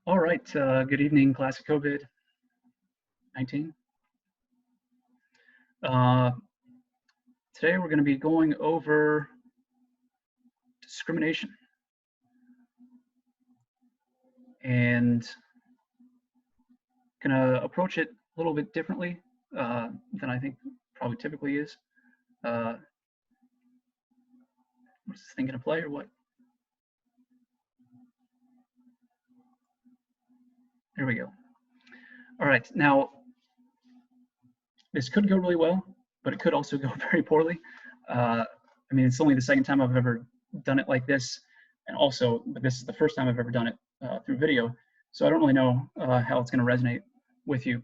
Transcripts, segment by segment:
All right, good evening, class of COVID-19. Today we're going to be going over discrimination. And going to approach it a little bit differently than I think probably typically is. What's this thing going to play or what? There we go. All right, now this could go really well, but it could also go very poorly. I mean, it's only the second time I've ever done it like this, and also, but this is the first time I've ever done it through video, so I don't really know how it's going to resonate with you.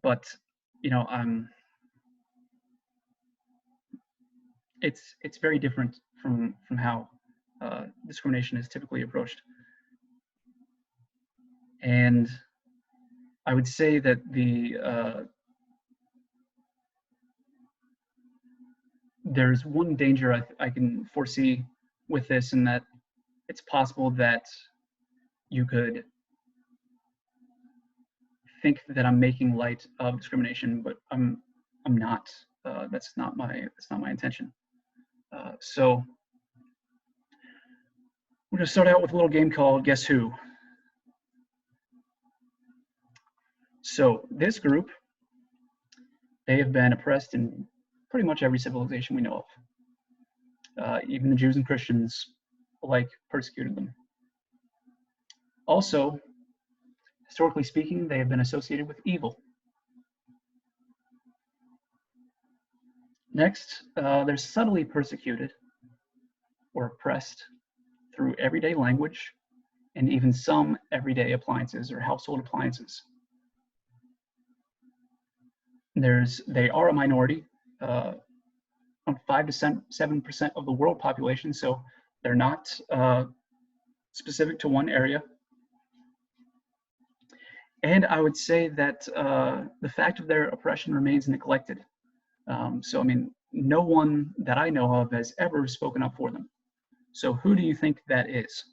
But you know, it's very different from how discrimination is typically approached, and I would say that there's one danger I can foresee with this, and that it's possible that you could think that I'm making light of discrimination, but I'm not. That's not my intention. So we're going to start out with a little game called Guess Who. So this group, they have been oppressed in pretty much every civilization we know of. Even the Jews and Christians alike persecuted them. Also, historically speaking, they have been associated with evil. Next, they're subtly persecuted or oppressed through everyday language and even some everyday appliances or household appliances. They are a minority, around 5 to 7% of the world population, so they're not specific to one area. And I would say that the fact of their oppression remains neglected. So, I mean, no one that I know of has ever spoken up for them. So who do you think that is?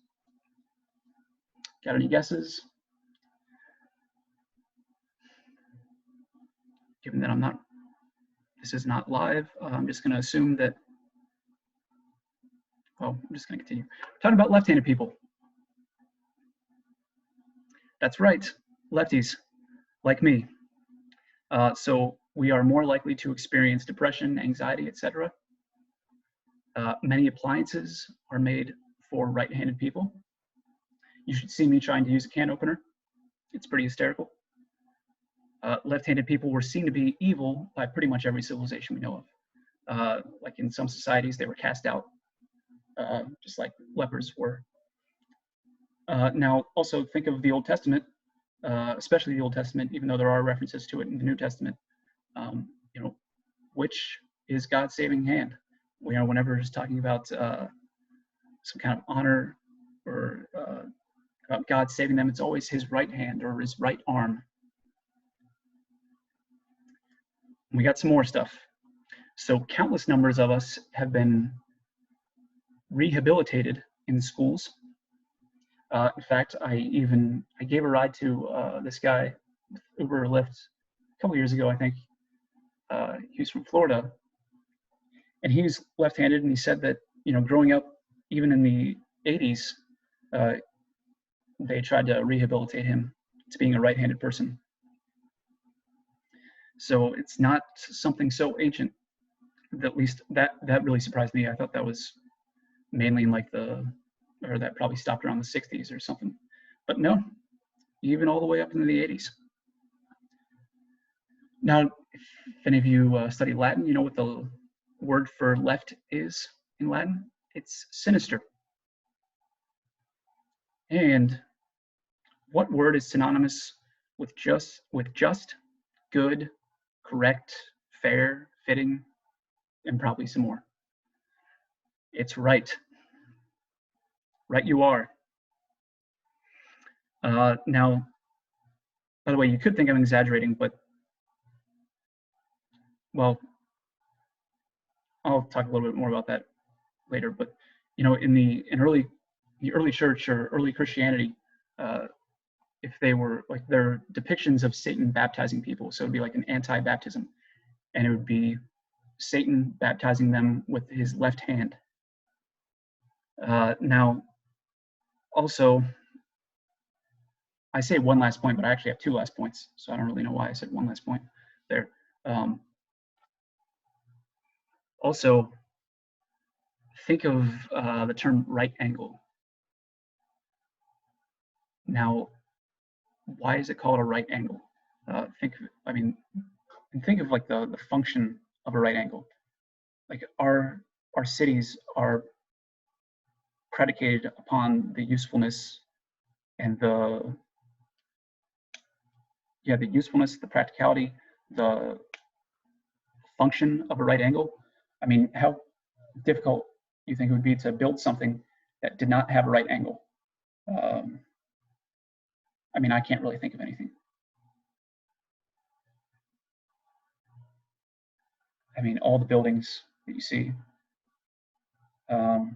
Got any guesses? Given that this is not live, I'm just going to assume that, well, I'm just going to continue. We're talking about left-handed people. That's right, lefties, like me. So we are more likely to experience depression, anxiety, etc. Many appliances are made for right-handed people. You should see me trying to use a can opener. It's pretty hysterical. Left-handed people were seen to be evil by pretty much every civilization we know of. Like in some societies, they were cast out, just like lepers were. Now, also think of the Old Testament, especially the Old Testament, even though there are references to it in the New Testament. You know, which is God's saving hand? You know, whenever it's talking about some kind of honor or about God saving them, it's always his right hand or his right arm. We got some more stuff. So countless numbers of us have been rehabilitated in schools. In fact, I gave a ride to this guy with Uber or Lyft a couple years ago, I think. He was from Florida, and he's left-handed, and he said that, you know, growing up, even in the 80s, they tried to rehabilitate him to being a right-handed person. So it's not something so ancient. At least that really surprised me. I thought that was mainly in like or that probably stopped around the 60s or something. But no, even all the way up into the 80s. Now, if any of you study Latin, you know what the word for left is in Latin? It's sinister. And what word is synonymous with just, good, correct, fair, fitting, and probably some more? It's right. Right you are. Now, by the way, you could think I'm exaggerating, but, well, I'll talk a little bit more about that later. But, you know, in early the early church or early Christianity, if they were like their depictions of Satan baptizing people. So it'd be like an anti-baptism, and it would be Satan baptizing them with his left hand. Now, also, I say one last point, but I actually have two last points, so I don't really know why I said one last point there. Also, think of the term right angle. Now, why is it called a right angle? Think of like the function of a right angle. Like our cities are predicated upon the usefulness and the usefulness, the practicality, the function of a right angle. I mean, how difficult you think it would be to build something that did not have a right angle? I mean, I can't really think of anything. I mean, all the buildings that you see. Now,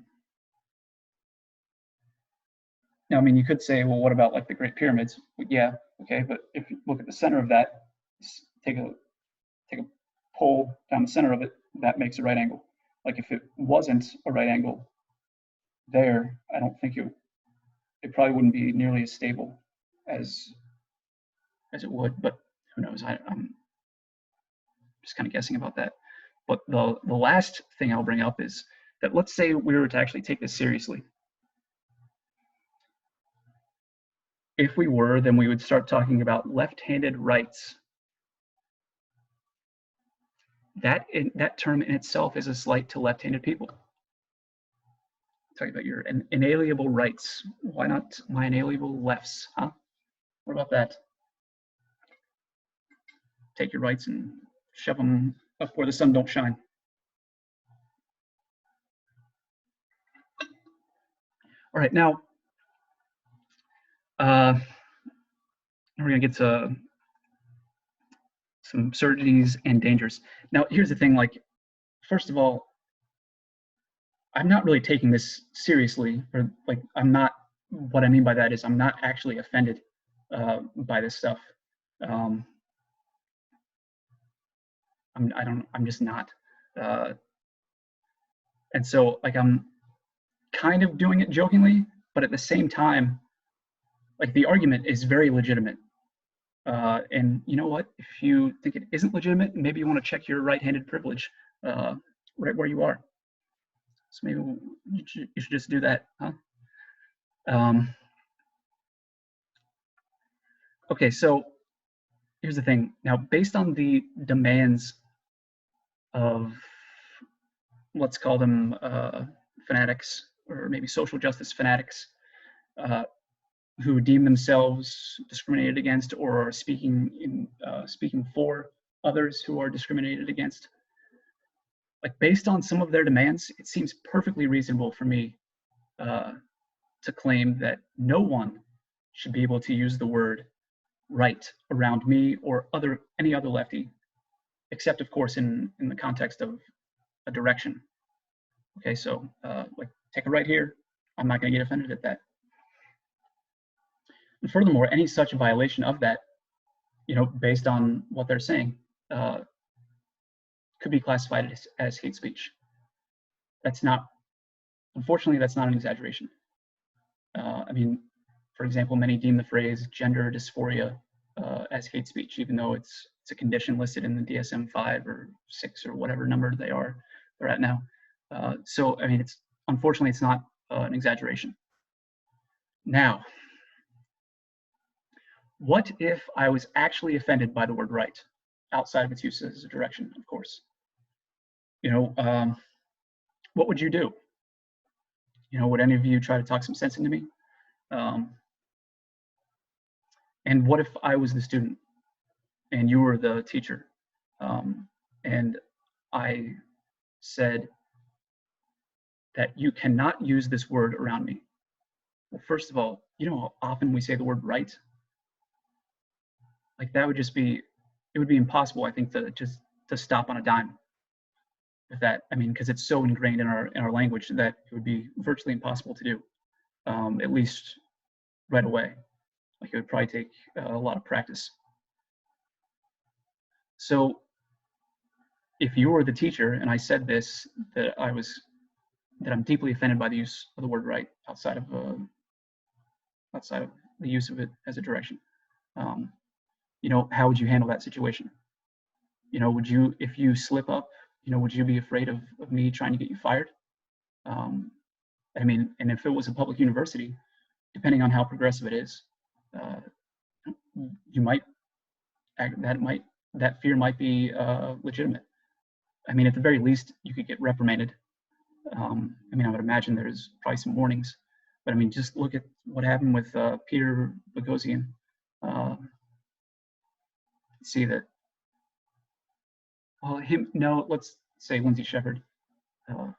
I mean, you could say, well, what about like the Great Pyramids? Well, yeah, okay, but if you look at the center of that, take a pole down the center of it, that makes a right angle. Like if it wasn't a right angle there, I don't think it probably wouldn't be nearly as stable as it would, but who knows? I'm just kind of guessing about that. But the last thing I'll bring up is that let's say we were to actually take this seriously. If we were, then we would start talking about left-handed rights. That term in itself is a slight to left-handed people. Talking about your inalienable rights. Why not my inalienable lefts, huh? What about that? Take your rights and shove them up where the sun don't shine. All right, now we're gonna get to some absurdities and dangers. Now, here's the thing, like, first of all, I'm not really taking this seriously, or like, what I mean by that is I'm not actually offended by this stuff. I'm just not. And so, like, I'm kind of doing it jokingly, but at the same time, like, the argument is very legitimate. And you know what? If you think it isn't legitimate, maybe you want to check your right-handed privilege right where you are. So maybe you should just do that, huh? Okay, so here's the thing. Now, based on the demands of, let's call them fanatics, or maybe social justice fanatics, who deem themselves discriminated against or are speaking for others who are discriminated against. Like, based on some of their demands, it seems perfectly reasonable for me to claim that no one should be able to use the word right around me or any other lefty, except of course in the context of a direction. Okay, so like, take a right here, I'm not going to get offended at that. And furthermore, any such violation of that, based on what they're saying, could be classified as hate speech. Unfortunately, that's not an exaggeration. I mean, for example, many deem the phrase gender dysphoria as hate speech, even though it's a condition listed in the DSM-5 or 6 or whatever number they're at now. So, I mean, unfortunately, it's not an exaggeration. Now, what if I was actually offended by the word right, outside of its use as a direction, of course? What would you do? Would any of you try to talk some sense into me? And what if I was the student and you were the teacher? And I said that you cannot use this word around me. Well, first of all, you know how often we say the word right? Like, that would just be, it would be impossible, I think, to stop on a dime with that. I mean, because it's so ingrained in our language that it would be virtually impossible to do. at least right away. Like it would probably take a lot of practice. So if you were the teacher and I said this, that I'm deeply offended by the use of the word right outside of the use of it as a direction, um, how would you handle that situation? Would you, if you slip up, would you be afraid of me trying to get you fired? Um, I mean, and if it was a public university, depending on how progressive it is, uh, you might that fear might be legitimate. I mean, at the very least, you could get reprimanded. I mean, I would imagine there's probably some warnings, but I mean, just look at what happened with Peter Boghossian. See that, well, no, let's say Lindsay Shepherd, her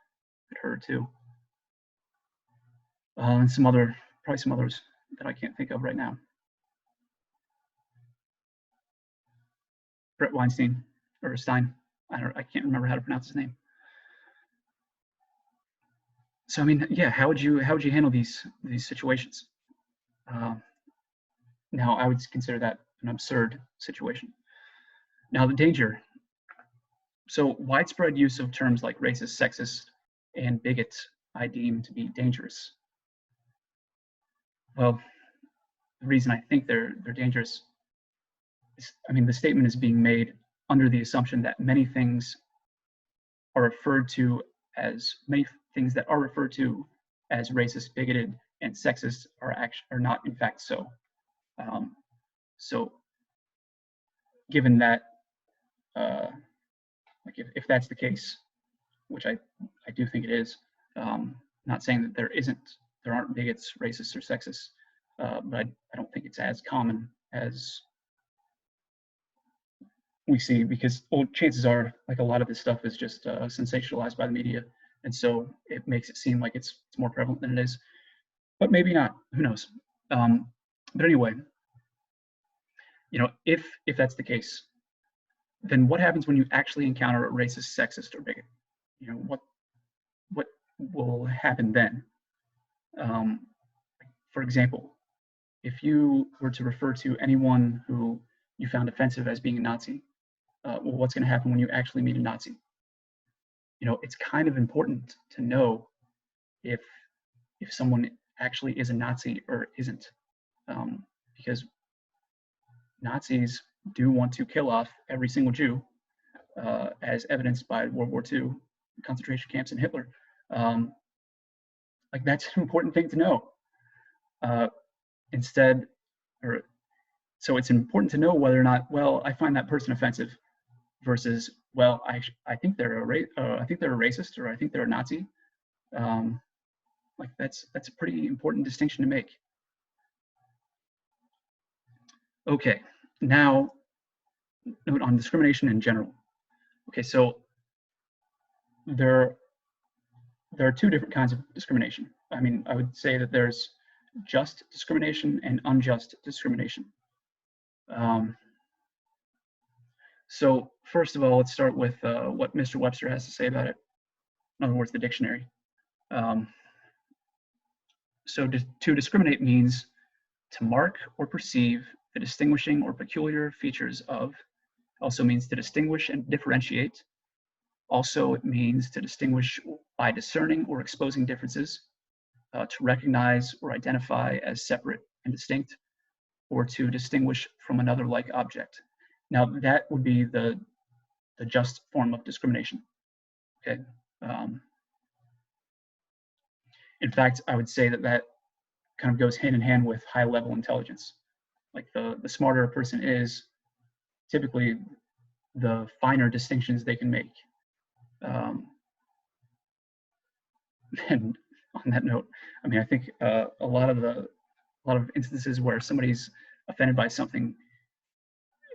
too, and probably some others that I can't think of right now. Brett Weinstein or Stein, I can't remember how to pronounce his name. So I mean, yeah, how would you handle these situations? Now I would consider that an absurd situation. Now the danger. So widespread use of terms like racist, sexist, and bigot I deem to be dangerous. Well, the reason I think they're dangerous is, I mean, the statement is being made under the assumption that many things that are referred to as racist, bigoted, and sexist are not in fact so. So, given that, like if that's the case, which I do think it is, not saying that there aren't bigots, racists, or sexists, but I don't think it's as common as we see, because chances are, like, a lot of this stuff is just sensationalized by the media, and so it makes it seem like it's more prevalent than it is, but maybe not. Who knows? But anyway, if that's the case, then what happens when you actually encounter a racist, sexist, or bigot? What will happen then? For example, if you were to refer to anyone who you found offensive as being a Nazi, well, what's going to happen when you actually meet a Nazi? It's kind of important to know if someone actually is a Nazi or isn't, because Nazis do want to kill off every single Jew, as evidenced by World War II, concentration camps, and Hitler. Like, that's an important thing to know. So it's important to know whether or not, well, I find that person offensive, versus, well, I think they're a racist, or I think they're a Nazi. Like, that's a pretty important distinction to make. Okay, now note on discrimination in general. Okay, so there are two different kinds of discrimination. I mean, I would say that there's just discrimination and unjust discrimination. So first of all, let's start with what Mr. Webster has to say about it. In other words, the dictionary. So to discriminate means to mark or perceive the distinguishing or peculiar features of. Also means to distinguish and differentiate. Also, it means to distinguish by discerning or exposing differences, to recognize or identify as separate and distinct, or to distinguish from another like object. Now, that would be the just form of discrimination. Okay. In fact, I would say that kind of goes hand in hand with high-level intelligence. Like, the smarter a person is, typically the finer distinctions they can make. And on that note, I mean, I think a lot of instances where somebody's offended by something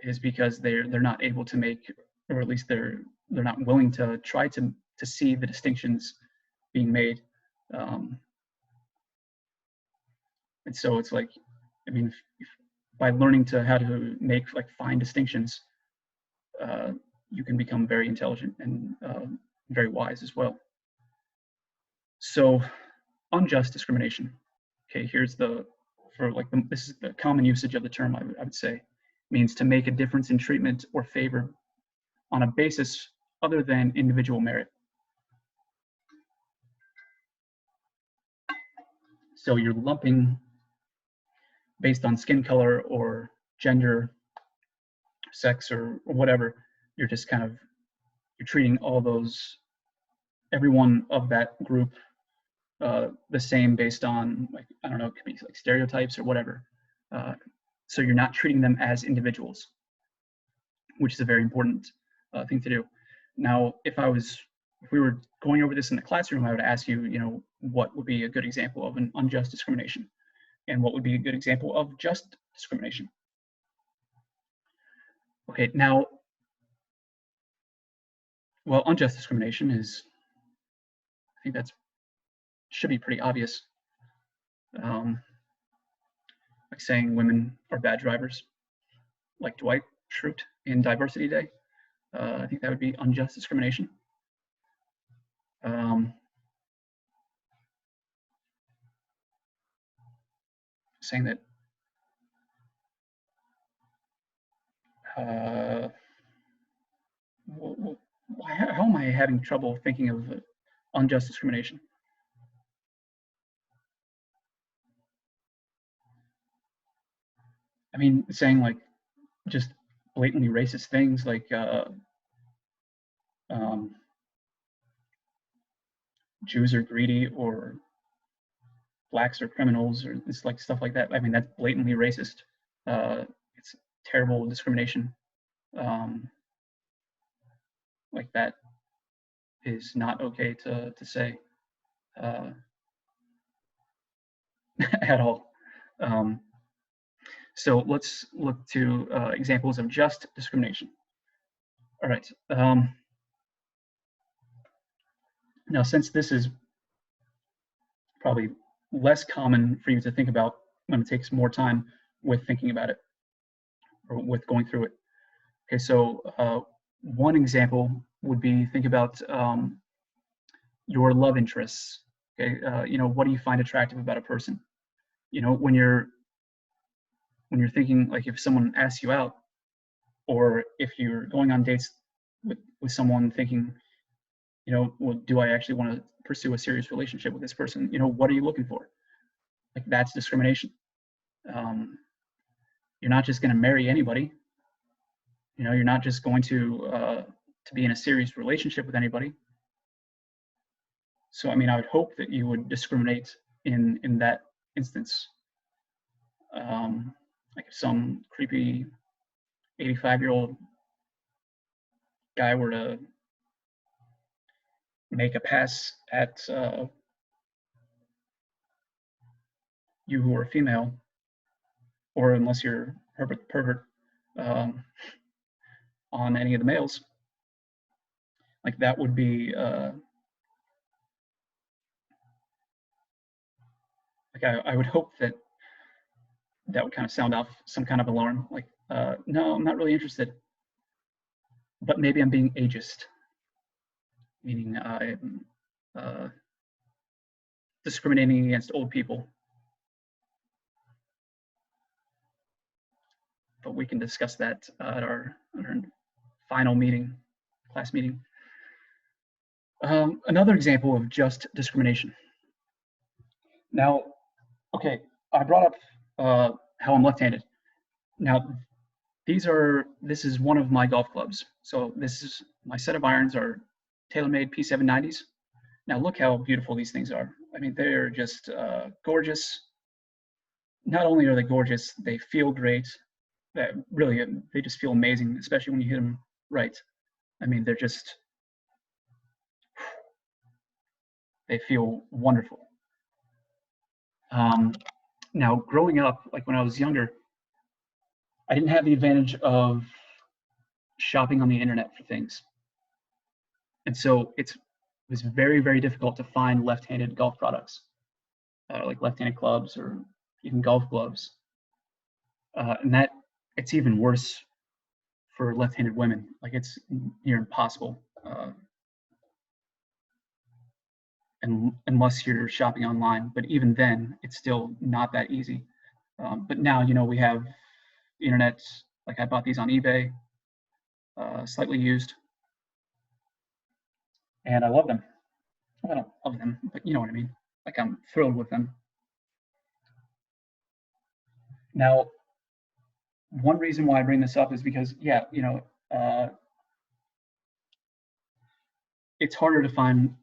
is because they're not able to make, or at least they're not willing to try to see the distinctions being made. And so it's like, I mean, if by learning how to make, like, fine distinctions, you can become very intelligent and very wise as well. So, unjust discrimination. Okay, here's the, this is the common usage of the term, I would say, means to make a difference in treatment or favor on a basis other than individual merit. So you're lumping based on skin color or gender, sex, or whatever. You're just kind of, you're treating all those, everyone of that group the same based on, like, I don't know, it could be like stereotypes or whatever. So you're not treating them as individuals, which is a very important thing to do. Now, if we were going over this in the classroom, I would ask you, you know, what would be a good example of an unjust discrimination, and what would be a good example of just discrimination. Okay, now, well, unjust discrimination is, I think that's should be pretty obvious. Like saying women are bad drivers, like Dwight Schrute in Diversity Day. I think that would be unjust discrimination. Saying that how am I having trouble thinking of unjust discrimination? I mean, saying like just blatantly racist things like Jews are greedy, or blacks are criminals, or it's like stuff like that. I mean, that's blatantly racist. It's terrible discrimination. Like that is not okay to say at all. So let's look to examples of just discrimination. All right. Now, since this is probably less common for you to think about, when it takes more time with thinking about it or with going through it. Okay, so one example would be, think about your love interests. Okay, you know, what do you find attractive about a person? You know, when you're thinking, like, if someone asks you out, or if you're going on dates with someone, thinking, you know, well, do I actually want to pursue a serious relationship with this person? You know, what are you looking for? Like, that's discrimination. You're not just going to marry anybody. You know, you're not just going to be in a serious relationship with anybody. So, I mean, I would hope that you would discriminate in that instance. Like if some creepy 85-year-old guy were to make a pass at you who are female, or unless you're pervert on any of the males, like that would be like I would hope that would kind of sound off some kind of alarm, like no, I'm not really interested, but maybe I'm being ageist, meaning I'm discriminating against old people. But we can discuss that at our final meeting, class meeting. Another example of just discrimination. Now, okay, I brought up how I'm left-handed. Now, this is one of my golf clubs. So this is, my set of irons are TaylorMade P790s. Now look how beautiful these things are. I mean, they're just gorgeous. Not only are they gorgeous, they feel great. Really, they just feel amazing, especially when you hit them right. I mean, they feel wonderful. Now, growing up, like when I was younger, I didn't have the advantage of shopping on the internet for things. And so it was very, very difficult to find left-handed golf products, like left-handed clubs or even golf gloves. And it's even worse for left-handed women. Like, it's near impossible. and unless you're shopping online. But even then, it's still not that easy. But now, we have the internet. Like I bought these on eBay, slightly used, and I love them. Well, I don't love them, but you know what I mean. Like I'm thrilled with them. Now, one reason why I bring this up is because, yeah, it's harder to find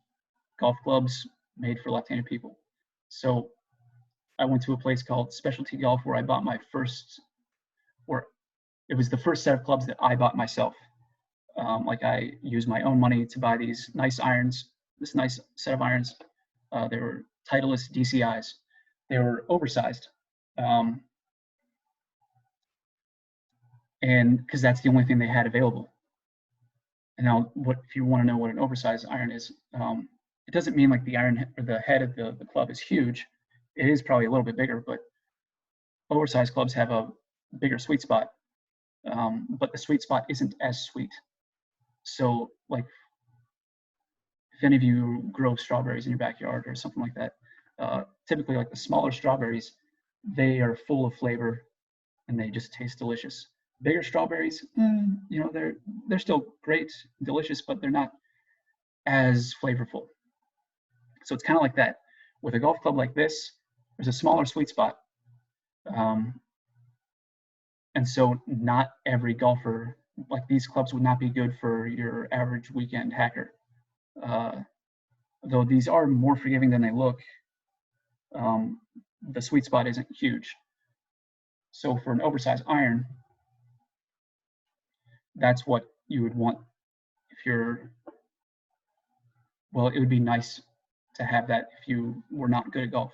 golf clubs made for left-handed people. So I went to a place called Specialty Golf where I bought my first, or it was the first set of clubs that I bought myself. Like I used my own money to buy these nice irons, this nice set of irons. They were Titleist DCIs. They were oversized. And because that's the only thing they had available. And now, what if you want to know what an oversized iron is? It doesn't mean like the iron or the head of the club is huge. It is probably a little bit bigger, but oversized clubs have a bigger sweet spot. But the sweet spot isn't as sweet. So, like, if any of you grow strawberries in your backyard or something like that, typically, like the smaller strawberries, they are full of flavor and they just taste delicious. Bigger strawberries, they're still great, delicious, but they're not as flavorful. So it's kind of like that. With a golf club like this, there's a smaller sweet spot. And so not every golfer, like these clubs would not be good for your average weekend hacker. Though these are more forgiving than they look, the sweet spot isn't huge. So for an oversized iron, that's what you would want if you're, well, it would be nice to have that if you were not good at golf.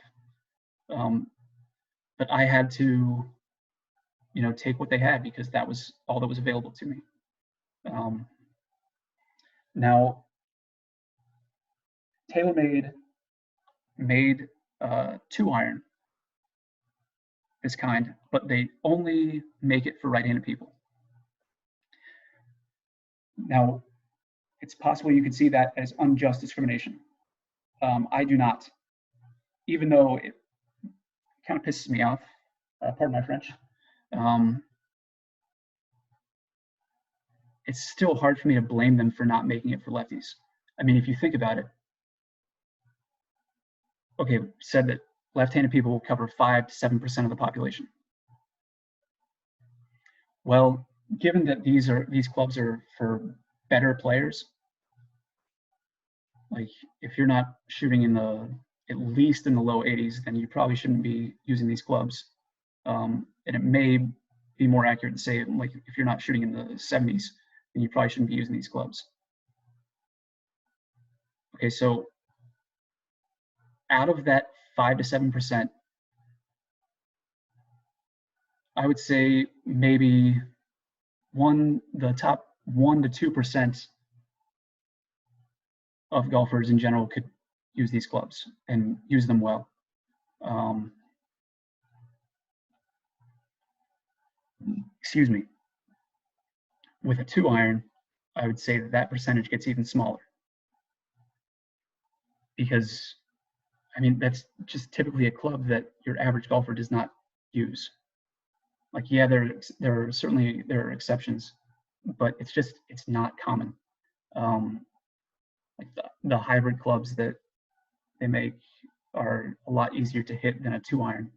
But I had to, take what they had because that was all that was available to me. Now, TaylorMade made 2-iron, this kind, but they only make it for right-handed people. Now, it's possible you could see that as unjust discrimination. I do not, even though it kind of pisses me off, pardon my French. It's still hard for me to blame them for not making it for lefties. I mean, if you think about it, okay, said that left-handed people will cover 5 to 7% of the population. Well, given that these clubs are for better players, like if you're not shooting in at least in the low 80s, then you probably shouldn't be using these clubs. And it may be more accurate to say, like, if you're not shooting in the 70s, then you probably shouldn't be using these clubs. Okay, so out of that 5 to 7%, I would say maybe the top 1 to 2% of golfers in general could use these clubs and use them well. Excuse me. With a 2-iron, I would say that percentage gets even smaller. Because, I mean, that's just typically a club that your average golfer does not use. Like, yeah, there are exceptions, but it's not common. Like the hybrid clubs that they make are a lot easier to hit than a 2-iron.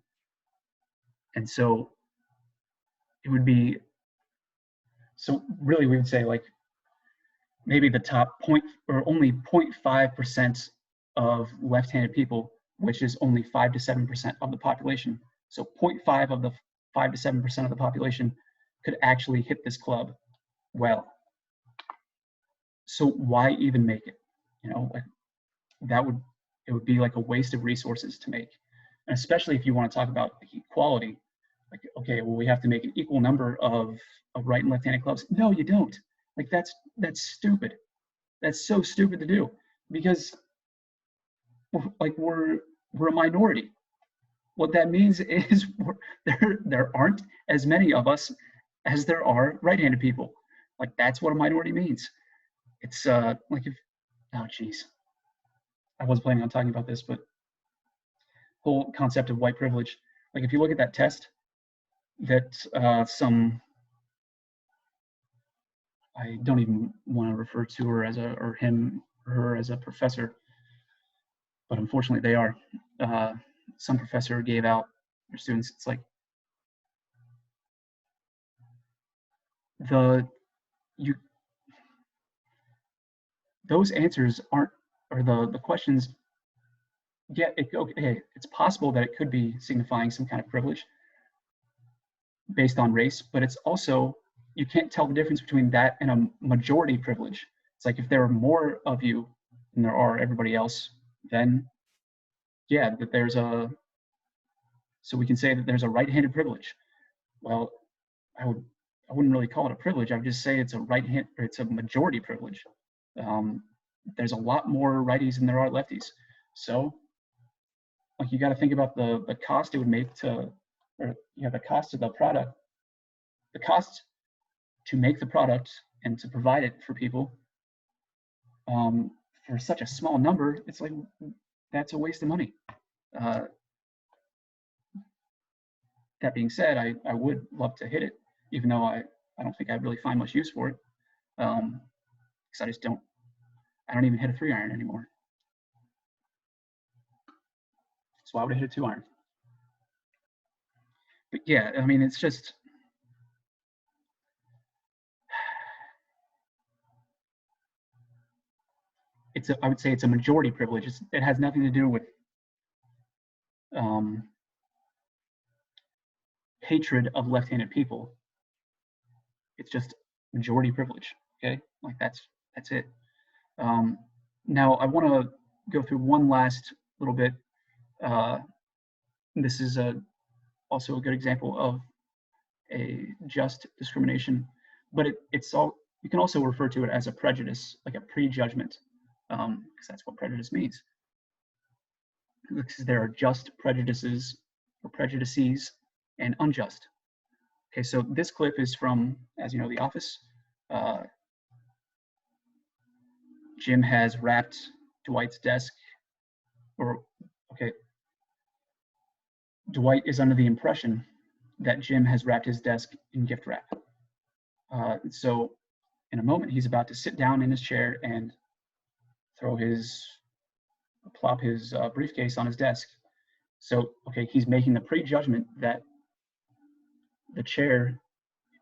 And so it would be, so really we would say like maybe the top point or only 0.5% of left-handed people, which is only 5 to 7% of the population. So 0.5 of the 5 to 7% of the population could actually hit this club well. So why even make it? Like it would be like a waste of resources to make. And especially if you want to talk about equality, like, okay, well, we have to make an equal number of right and left-handed clubs. No, you don't. Like that's stupid. That's so stupid to do because like we're a minority. What that means is there aren't as many of us as there are right-handed people. Like that's what a minority means. It's like if, oh geez. I was planning on talking about this, but whole concept of white privilege. Like if you look at that test that some, I don't even want to refer to her as a, or him, or her as a professor, but unfortunately they are. Uh, some professor gave out their students. It's like the you those answers aren't, or the questions. Yeah, okay, it's possible that it could be signifying some kind of privilege based on race, but it's also, you can't tell the difference between that and a majority privilege. It's like if there are more of you than there are everybody else, then yeah, that there's a, so we can say that there's a right-handed privilege. Well, I would I wouldn't really call it a privilege. I would just say it's a right hand, or it's a majority privilege. Um, there's a lot more righties than there are lefties. So like you got to think about the cost it would make to, or the cost of the product, the cost to make the product and to provide it for people, um, for such a small number. It's like that's a waste of money. Uh, that being said, I would love to hit it, even though I don't think I really find much use for it, because I just don't, I don't even hit a 3-iron anymore. So why would I hit a 2-iron? But yeah, I mean, it's just, I would say it's a majority privilege. It has nothing to do with um, hatred of left-handed people. It's just majority privilege. Okay, like that's it. Um, Now I want to go through one last little bit. Uh, this is also a good example of a just discrimination, but it's all, you can also refer to it as a prejudice, like a prejudgment, because that's what prejudice means. Because there are just prejudices or prejudices and unjust. Okay, so this clip is from, as you know, The Office. Uh, Jim has wrapped Dwight's desk, or okay, Dwight is under the impression that Jim has wrapped his desk in gift wrap. So in a moment, he's about to sit down in his chair and throw his, plop his briefcase on his desk. So, okay, he's making the prejudgment that the chair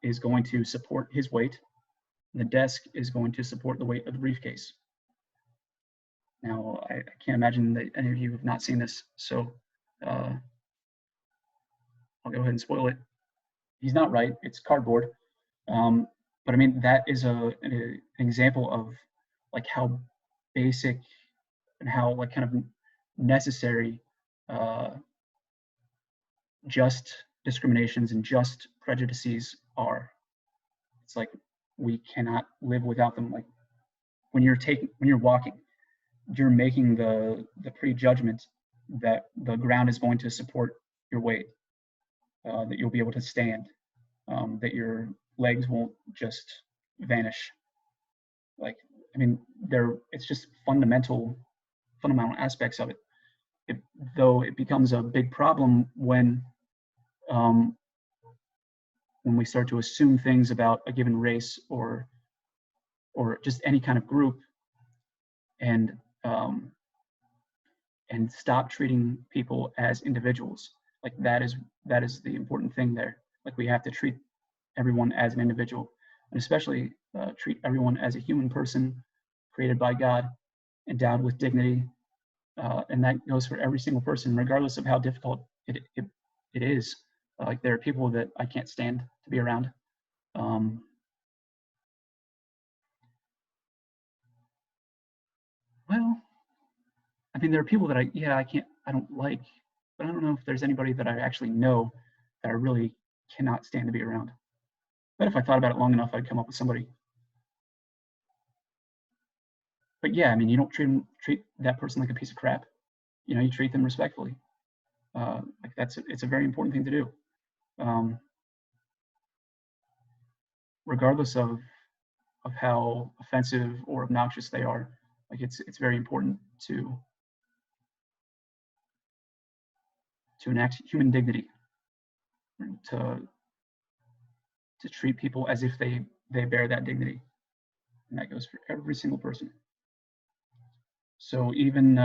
is going to support his weight, the desk is going to support the weight of the briefcase. Now, I can't imagine that any of you have not seen this, so uh, I'll go ahead and spoil it. He's not right, it's cardboard. Um, but I mean, that is an example of like how basic and how like kind of necessary uh, just discriminations and just prejudices are. It's like we cannot live without them. Like when you're walking, you're making the prejudgment that the ground is going to support your weight, that you'll be able to stand, that your legs won't just vanish. Like I mean, it's just fundamental aspects of it. Though it becomes a big problem um, when we start to assume things about a given race or just any kind of group, and um, and stop treating people as individuals. Like that is the important thing there. Like we have to treat everyone as an individual, and especially treat everyone as a human person created by God, endowed with dignity, and that goes for every single person, regardless of how difficult it is. Like there are people that I can't stand to be around. Um, well, I mean, there are people that I don't like, but I don't know if there's anybody that I actually know that I really cannot stand to be around. But if I thought about it long enough, I'd come up with somebody. But yeah, I mean, you don't treat that person like a piece of crap. You know, you treat them respectfully. Like it's a very important thing to do, um, regardless of how offensive or obnoxious they are. Like it's very important to to enact human dignity, to treat people as if they bear that dignity, and that goes for every single person. So even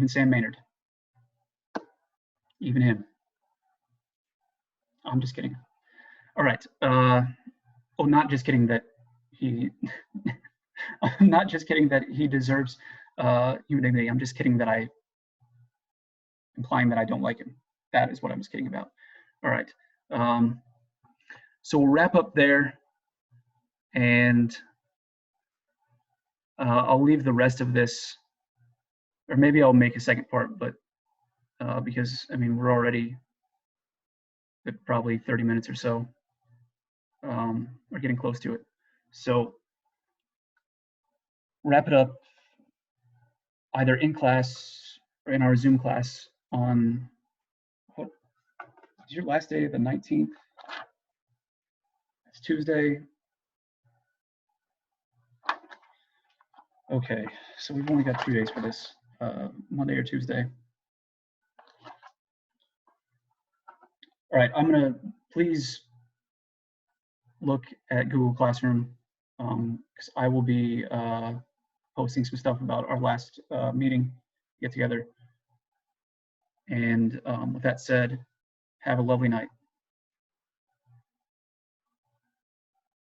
Sam Maynard, even him. I'm just kidding. All right. Oh, not just kidding that he. I'm not just kidding that he deserves human dignity. I'm just kidding that implying that I don't like him. That is what I was kidding about. All right. So we'll wrap up there, and I'll leave the rest of this, or maybe I'll make a second part, but because I mean we're already at probably 30 minutes or so. We're getting close to it. So wrap it up either in class or in our Zoom class on, what is your last day? The 19th? It's Tuesday. Okay, so we've only got 2 days for this, Monday or Tuesday. All right, I'm gonna please look at Google Classroom because I will be posting some stuff about our last meeting, get together. And with that said, have a lovely night.